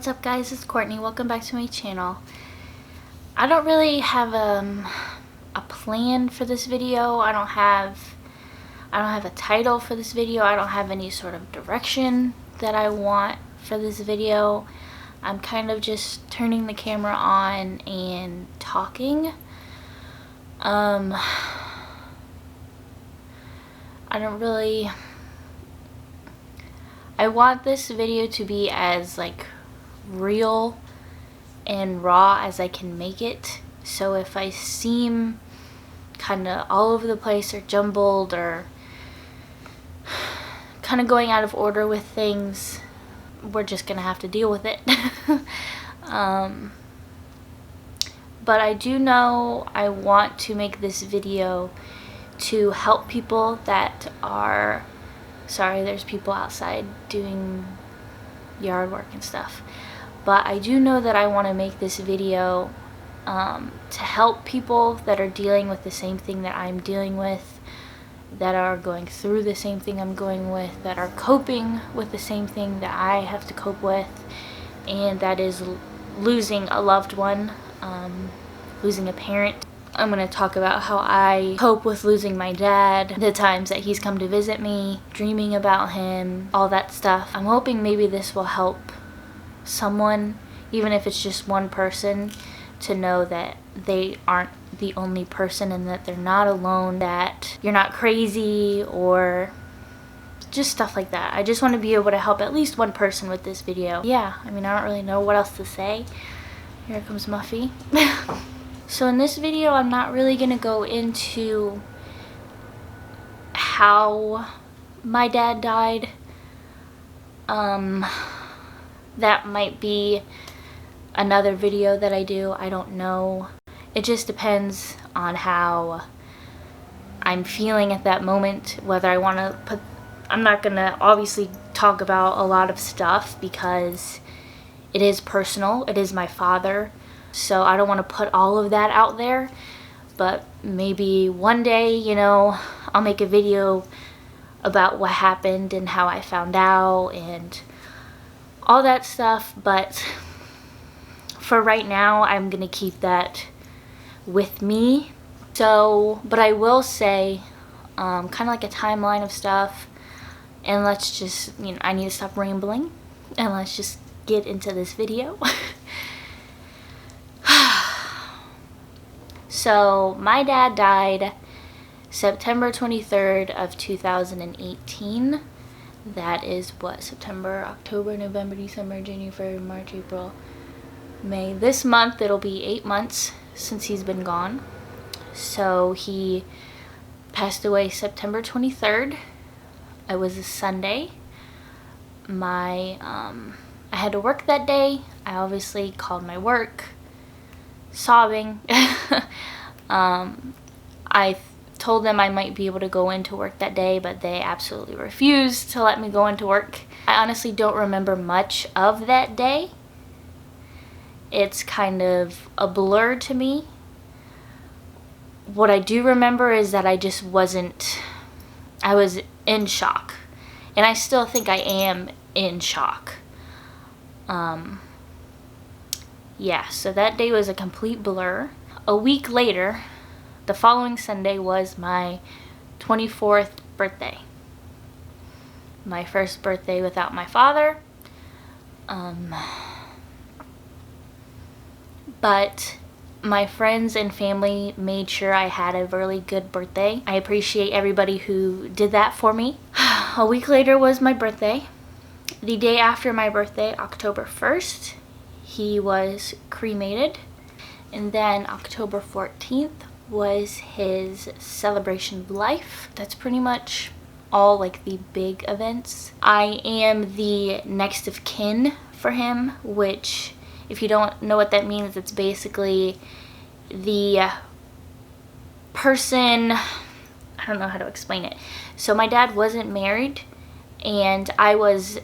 What's up guys, it's Courtney. Welcome back to my channel. I don't really have a plan for this video. I don't have a title for this video. I don't have any sort of direction that I want for this video. I'm kind of just turning the camera on and talking. I want this video to be as like real and raw as I can make it. So if I seem kind of all over the place or jumbled or kind of going out of order with things, we're just gonna have to deal with it. But I do know I want to make this video to help people that are, sorry, there's people outside doing yard work and stuff. But I do know that I want to make this video to help people that are dealing with the same thing that I'm dealing with, that are going through the same thing I'm going with, that are coping with the same thing that I have to cope with, and that is losing a loved one, losing a parent. I'm going to talk about how I cope with losing my dad, the times that he's come to visit me, dreaming about him, all that stuff. I'm hoping maybe this will help someone, even if it's just one person, to know that they aren't the only person and that they're not alone, that you're not crazy or just stuff like that. I just want to be able to help at least one person with this video. Yeah, I mean, I don't really know what else to say. Here comes Muffy. So in this video, I'm not really going to go into how my dad died. That might be another video that I do. I don't know. It just depends on how I'm feeling at that moment, whether I want to put... I'm not going to obviously talk about a lot of stuff because it is personal. It is my father. So I don't want to put all of that out there, but maybe one day, you know, I'll make a video about what happened and how I found out and all that stuff. But for right now, I'm going to keep that with me. So, but I will say, kind of like a timeline of stuff, and let's just, you know, I need to stop rambling and let's just get into this video. So my dad died September 23rd of 2018. That is what, September, October, November, December, January, February, March, April, May. This month it'll be 8 months since he's been gone. So he passed away September 23rd. It was a Sunday. I had to work that day. I obviously called my work, sobbing. I told them I might be able to go into work that day, but they absolutely refused to let me go into work. I honestly don't remember much of that day. It's kind of a blur to me. What I do remember is that I was in shock. And I still think I am in shock. Yeah, so that day was a complete blur. A week later, the following Sunday, was my 24th birthday. My first birthday without my father. But my friends and family made sure I had a really good birthday. I appreciate everybody who did that for me. A week later was my birthday. The day after my birthday, October 1st, he was cremated. And then October 14th was his celebration of life. That's pretty much all like the big events. I am the next of kin for him, which, if you don't know what that means, it's basically the person, I don't know how to explain it. So my dad wasn't married and I was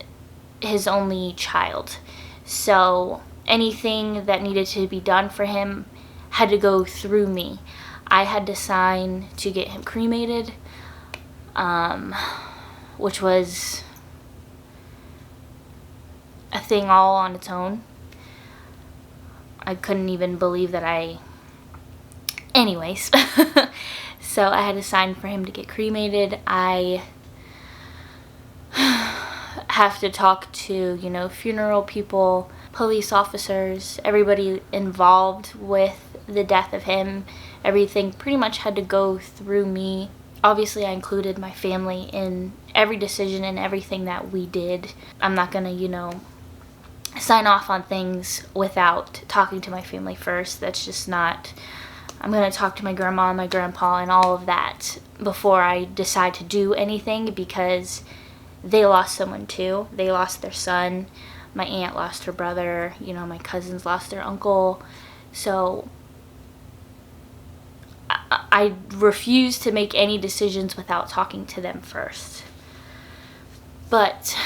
his only child. So anything that needed to be done for him had to go through me. I had to sign to get him cremated, which was a thing all on its own. I couldn't even believe that anyways. So I had to sign for him to get cremated. I have to talk to, funeral people, police officers, everybody involved with the death of him. Everything pretty much had to go through me. Obviously, I included my family in every decision and everything that we did. I'm not gonna, sign off on things without talking to my family first. That's just not... I'm gonna talk to my grandma and my grandpa and all of that before I decide to do anything, because they lost someone too. They lost their son. My aunt lost her brother. My cousins lost their uncle. So I refuse to make any decisions without talking to them first. But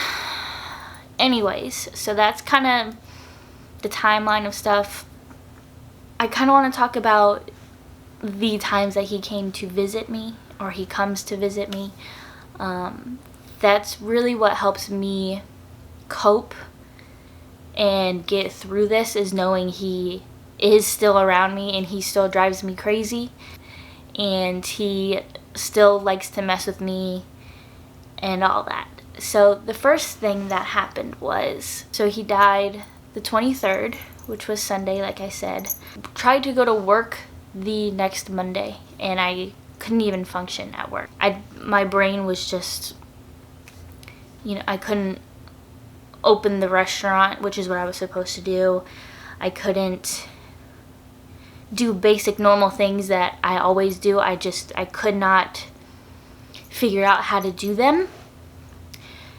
anyways, so that's kind of the timeline of stuff. I kind of want to talk about the times that he came to visit me, or he comes to visit me. That's really what helps me cope and get through this, is knowing he is still around me and he still drives me crazy and he still likes to mess with me and all that. So the first thing that happened was, so he died the 23rd, which was Sunday, like I said. Tried to go to work the next Monday and I couldn't even function at work. My brain was just, I couldn't open the restaurant, which is what I was supposed to do. I couldn't do basic normal things that I always do. I could not figure out how to do them.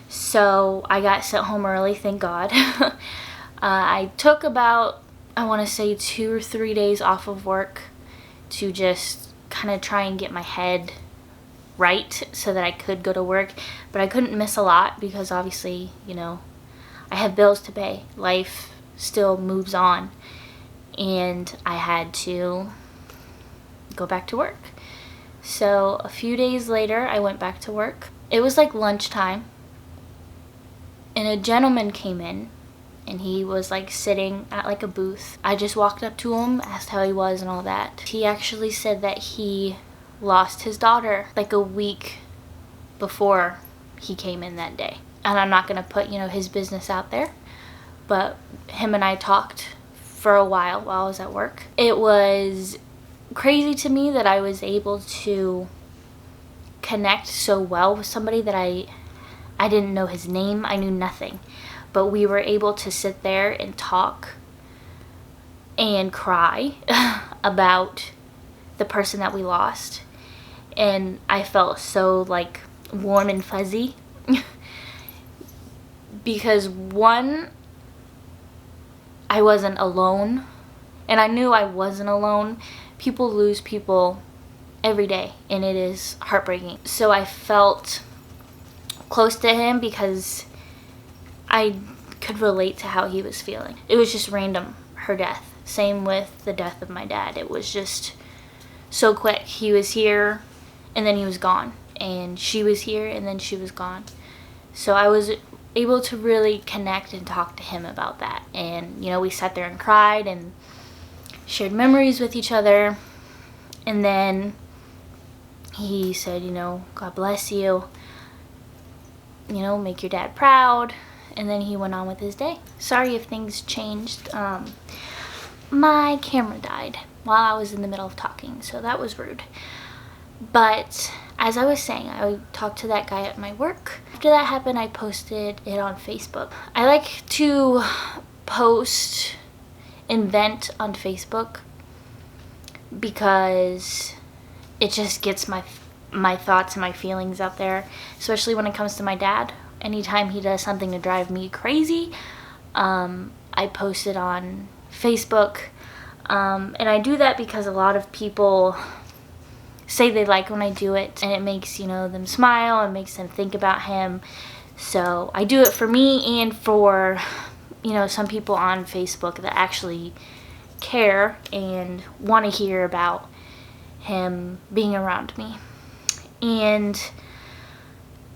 So I got sent home early, thank God. I took about, I want to say 2 or 3 days off of work to just kind of try and get my head right so that I could go to work. But I couldn't miss a lot because obviously, I have bills to pay. Life still moves on. And I had to go back to work. So a few days later, I went back to work. It was like lunchtime. And a gentleman came in. And he was like sitting at like a booth. I just walked up to him, asked how he was and all that. He actually said that he lost his daughter like a week before he came in that day. And I'm not going to put, his business out there. But him and I talked for a while I was at work. It was crazy to me that I was able to connect so well with somebody that I didn't know his name. I knew nothing. But we were able to sit there and talk and cry about the person that we lost. And I felt so like warm and fuzzy because one, I wasn't alone, and I knew I wasn't alone. People lose people every day and it is heartbreaking. So I felt close to him because I could relate to how he was feeling. It was just random, her death. Same with the death of my dad. It was just so quick. He was here and then he was gone. And she was here and then she was gone. So I was able to really connect and talk to him about that. And, we sat there and cried and shared memories with each other. And then he said, God bless you. Make your dad proud. And then he went on with his day. Sorry if things changed. My camera died while I was in the middle of talking, so that was rude. But as I was saying, I talked to that guy at my work. After that happened, I posted it on Facebook. I like to post and vent on Facebook because it just gets my thoughts and my feelings out there, especially when it comes to my dad. Anytime he does something to drive me crazy, I post it on Facebook. And I do that because a lot of people say they like when I do it, and it makes, them smile and makes them think about him. So I do it for me and for, some people on Facebook that actually care and want to hear about him being around me. And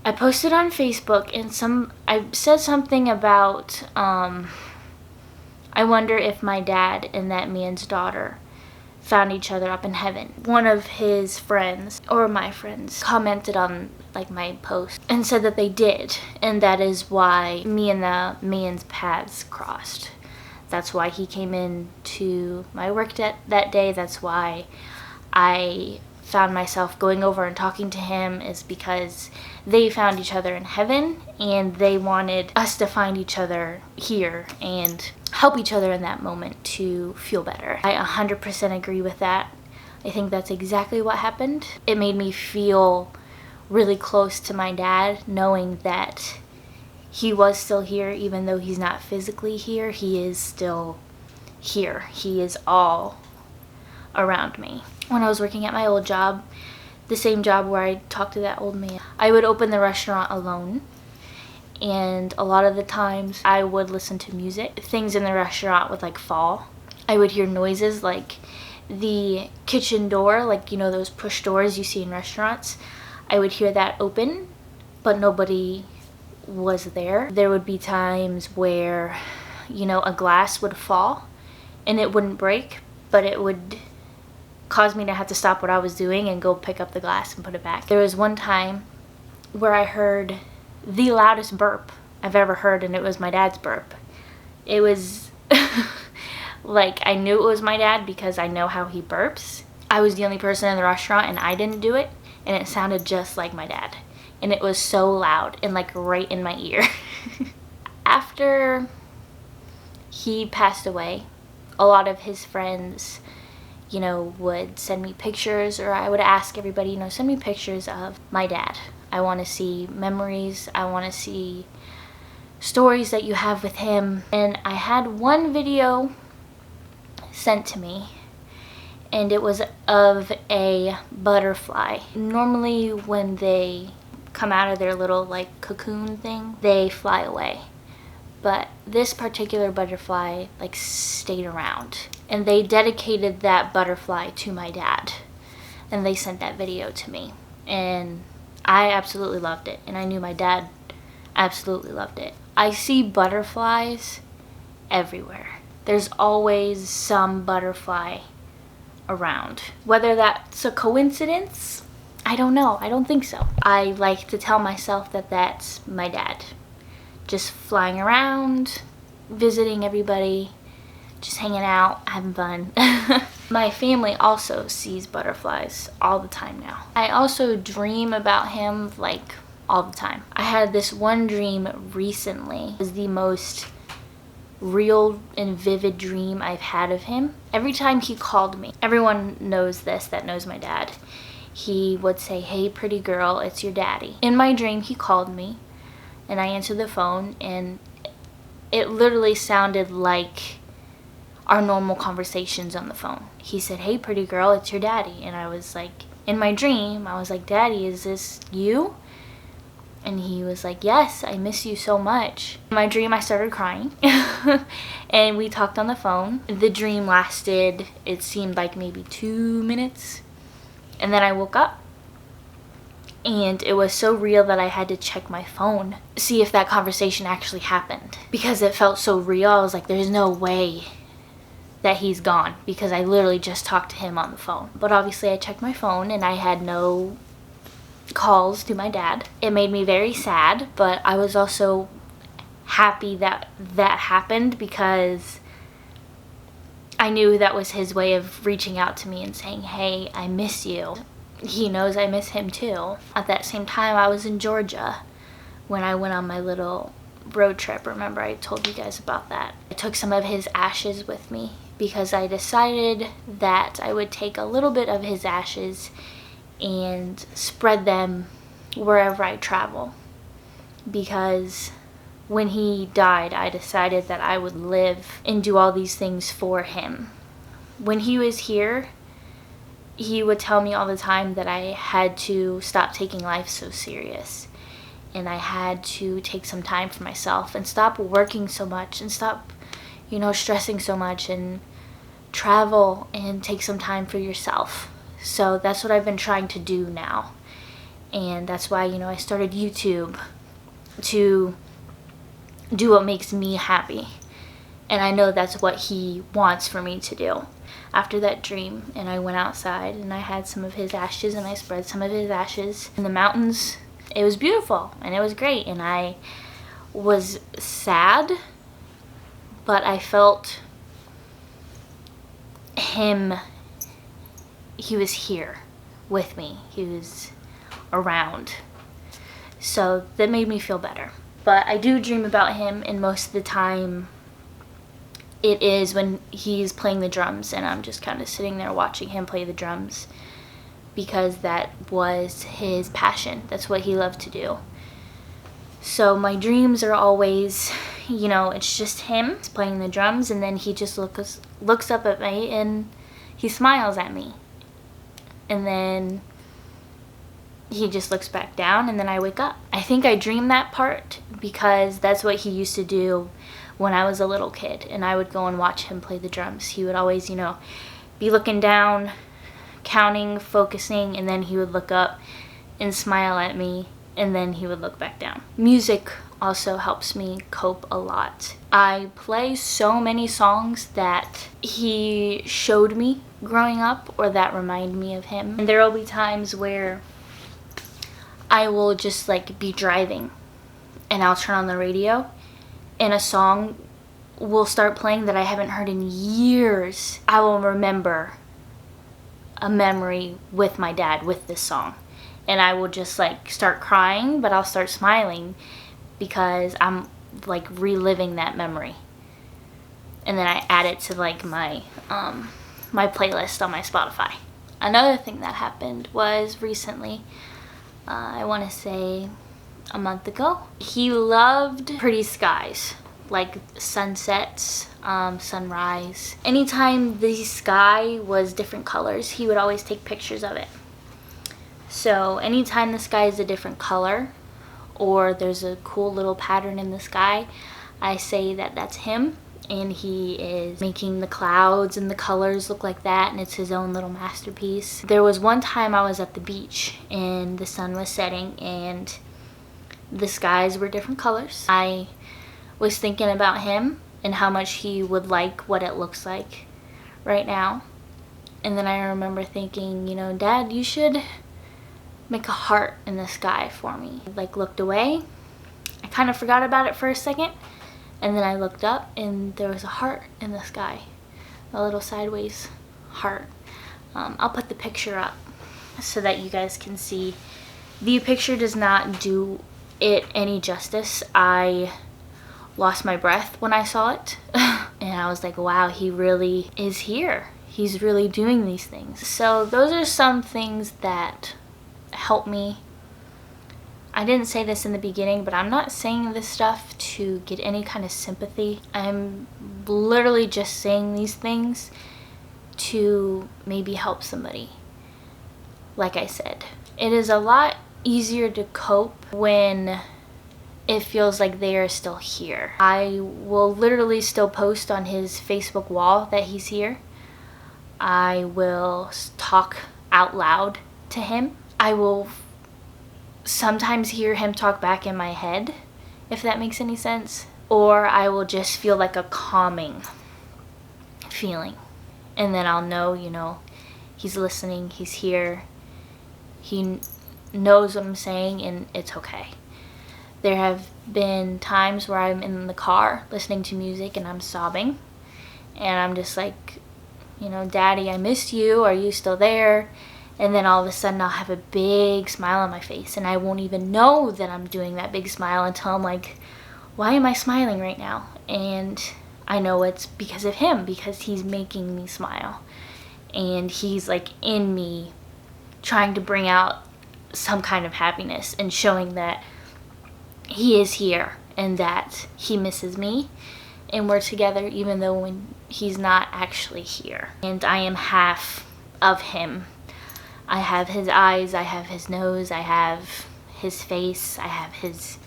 I posted on Facebook and I said something about I wonder if my dad and that man's daughter found each other up in heaven. One of his friends, or my friends, commented on like my post and said that they did, and that is why me and the man's paths crossed. That's why he came in to my work that day. That's why I found myself going over and talking to him, is because they found each other in heaven and they wanted us to find each other here and help each other in that moment to feel better. I 100% agree with that. I think that's exactly what happened. It made me feel really close to my dad, knowing that he was still here. Even though he's not physically here, he is still here. He is all around me. When I was working at my old job, the same job where I talked to that old man, I would open the restaurant alone, and a lot of the times I would listen to music. Things in the restaurant would like fall. I would hear noises like the kitchen door, like, you know, those push doors you see in restaurants. I would hear that open, but nobody was there. There would be times where, you know, a glass would fall and it wouldn't break, but it would cause me to have to stop what I was doing and go pick up the glass and put it back. There was one time where I heard the loudest burp I've ever heard, and it was my dad's burp. It was like, I knew it was my dad because I know how he burps. I was the only person in the restaurant and I didn't do it, and it sounded just like my dad. And it was so loud and like right in my ear. After he passed away, a lot of his friends, you know, would send me pictures, or I would ask everybody, you know, send me pictures of my dad. I want to see memories. I want to see stories that you have with him. And I had one video sent to me, and it was of a butterfly. Normally when they come out of their little like cocoon thing, they fly away. But this particular butterfly like stayed around, and they dedicated that butterfly to my dad, and they sent that video to me, and I absolutely loved it, and I knew my dad absolutely loved it. I see butterflies everywhere. There's always some butterfly around. Whether that's a coincidence, I don't know. I don't think so. I like to tell myself that that's my dad, just flying around, visiting everybody, just hanging out, having fun. My family also sees butterflies all the time now. I also dream about him like all the time. I had this one dream recently. It was the most real and vivid dream I've had of him. Every time he called me, everyone knows this that knows my dad, he would say, "Hey pretty girl, it's your daddy." In my dream he called me, and I answered the phone, and it literally sounded like our normal conversations on the phone. He said, "Hey pretty girl, it's your daddy." And I was like, in my dream, I was like, "Daddy, is this you?" And he was like, "Yes, I miss you so much." In my dream I started crying and we talked on the phone. The dream lasted, it seemed like maybe 2 minutes, and then I woke up. And it was so real that I had to check my phone, see if that conversation actually happened. Because it felt so real, I was like, there's no way that he's gone, because I literally just talked to him on the phone. But obviously I checked my phone and I had no calls to my dad. It made me very sad, but I was also happy that that happened, because I knew that was his way of reaching out to me and saying, "Hey, I miss you." He knows I miss him too. At that same time, I was in Georgia when I went on my little road trip. Remember, I told you guys about that. I took some of his ashes with me because I decided that I would take a little bit of his ashes and spread them wherever I travel. Because when he died, I decided that I would live and do all these things for him. When he was here, he would tell me all the time that I had to stop taking life so serious, and I had to take some time for myself and stop working so much and stop, you know, stressing so much, and travel and take some time for yourself. So that's what I've been trying to do now, and that's why, you know, I started YouTube, to do what makes me happy And I know that's what he wants for me to do. After that dream, and I went outside and I had some of his ashes and I spread some of his ashes in the mountains. It was beautiful and it was great, and I was sad, but I felt him. He was here with me. He was around. So that made me feel better. But I do dream about him, and most of the time it is when he's playing the drums and I'm just kind of sitting there watching him play the drums, because that was his passion. That's what he loved to do. So my dreams are always, you know, it's just him playing the drums, and then he just looks up at me and he smiles at me. And then he just looks back down, and then I wake up. I think I dream that part because that's what he used to do when I was a little kid, and I would go and watch him play the drums. He would always, you know, be looking down, counting, focusing, and then he would look up and smile at me, and then he would look back down. Music also helps me cope a lot. I play so many songs that he showed me growing up or that remind me of him. And there will be times where I will just like be driving and I'll turn on the radio and a song will start playing that I haven't heard in years. I will remember a memory with my dad with this song, and I will just like start crying, but I'll start smiling because I'm like reliving that memory. And then I add it to like my my playlist on my Spotify. Another thing that happened was recently, I want to say a month ago. He loved pretty skies, like sunsets, sunrise. Anytime the sky was different colors, he would always take pictures of it. So anytime the sky is a different color or there's a cool little pattern in the sky, I say that that's him, and he is making the clouds and the colors look like that, and it's his own little masterpiece. There was one time I was at the beach and the sun was setting and the skies were different colors. I was thinking about him and how much he would like what it looks like right now. And then I remember thinking, you know, Dad, you should make a heart in the sky for me. I like looked away. I kind of forgot about it for a second. And then I looked up and there was a heart in the sky. A little sideways heart. I'll put the picture up so that you guys can see. The picture does not do it any justice. I lost my breath when I saw it. And I was like, wow, he really is here. He's really doing these things. So those are some things that help me. I didn't say this in the beginning, but I'm not saying this stuff to get any kind of sympathy. I'm literally just saying these things to maybe help somebody. Like I said, it is a lot easier to cope when it feels like they are still here. I will literally still post on his Facebook wall that he's here. I will talk out loud to him. I will sometimes hear him talk back in my head, if that makes any sense. Or I will just feel like a calming feeling. And then I'll know, you know, he's listening, he's here, he knows what I'm saying, and it's okay. There have been times where I'm in the car listening to music and I'm sobbing. And I'm just like, you know, Daddy, I missed you. Are you still there? And then all of a sudden I'll have a big smile on my face, and I won't even know that I'm doing that big smile until I'm like, why am I smiling right now? And I know it's because of him, because he's making me smile. And he's like in me trying to bring out some kind of happiness and showing that he is here and that he misses me and we're together even though when he's not actually here. And I am half of him. I have his eyes, I have his nose, I have his face, I have his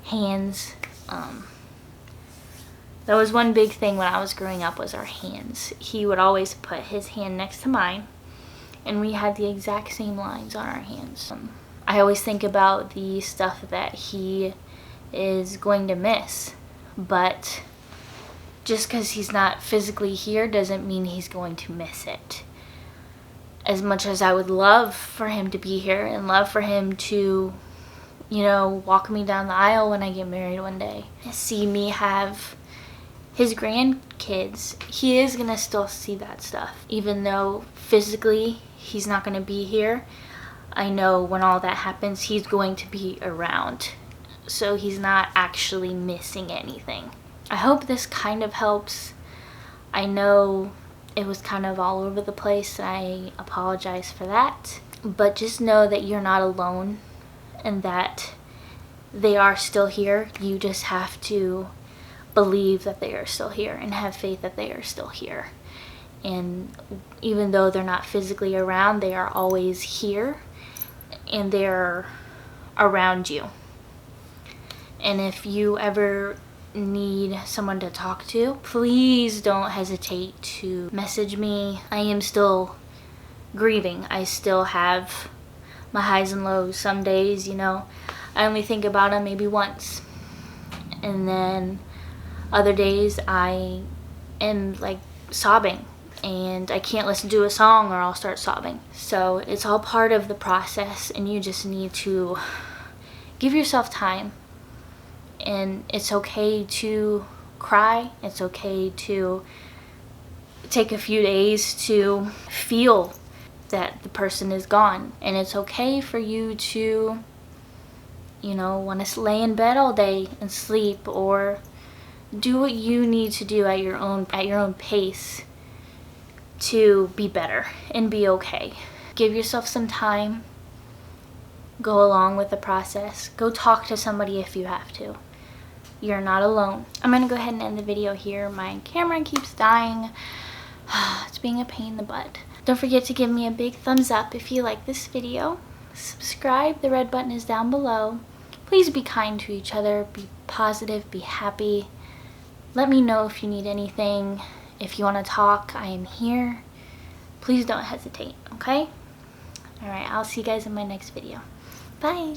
hands. That was one big thing when I was growing up, was our hands. He would always put his hand next to mine, and we had the exact same lines on our hands. I always think about the stuff that he is going to miss, but just because he's not physically here doesn't mean he's going to miss it. As much as I would love for him to be here and love for him to, you know, walk me down the aisle when I get married one day, see me have his grandkids, he is gonna still see that stuff. Even though physically he's not gonna be here, I know when all that happens, he's going to be around. So he's not actually missing anything. I hope this kind of helps. I know it was kind of all over the place. I apologize for that. But just know that you're not alone and that they are still here. You just have to believe that they are still here and have faith that they are still here. And even though they're not physically around, they are always here and they're around you. And if you ever need someone to talk to, please don't hesitate to message me. I am still grieving. I still have my highs and lows. Some days, you know, I only think about them maybe once. And then other days I am like sobbing and I can't listen to a song or I'll start sobbing. So it's all part of the process and you just need to give yourself time. And it's okay to cry. It's okay to take a few days to feel that the person is gone. And it's okay for you to, you know, want to lay in bed all day and sleep or do what you need to do at your own pace to be better and be okay. Give yourself some time. Go along with the process. Go talk to somebody if you have to. You're not alone. I'm gonna go ahead and end the video here. My camera keeps dying. It's being a pain in the butt. Don't forget to give me a big thumbs up if you like this video. Subscribe, the red button is down below. Please be kind to each other, be positive, be happy. Let me know if you need anything. If you wanna talk, I am here. Please don't hesitate, okay? All right, I'll see you guys in my next video. Bye.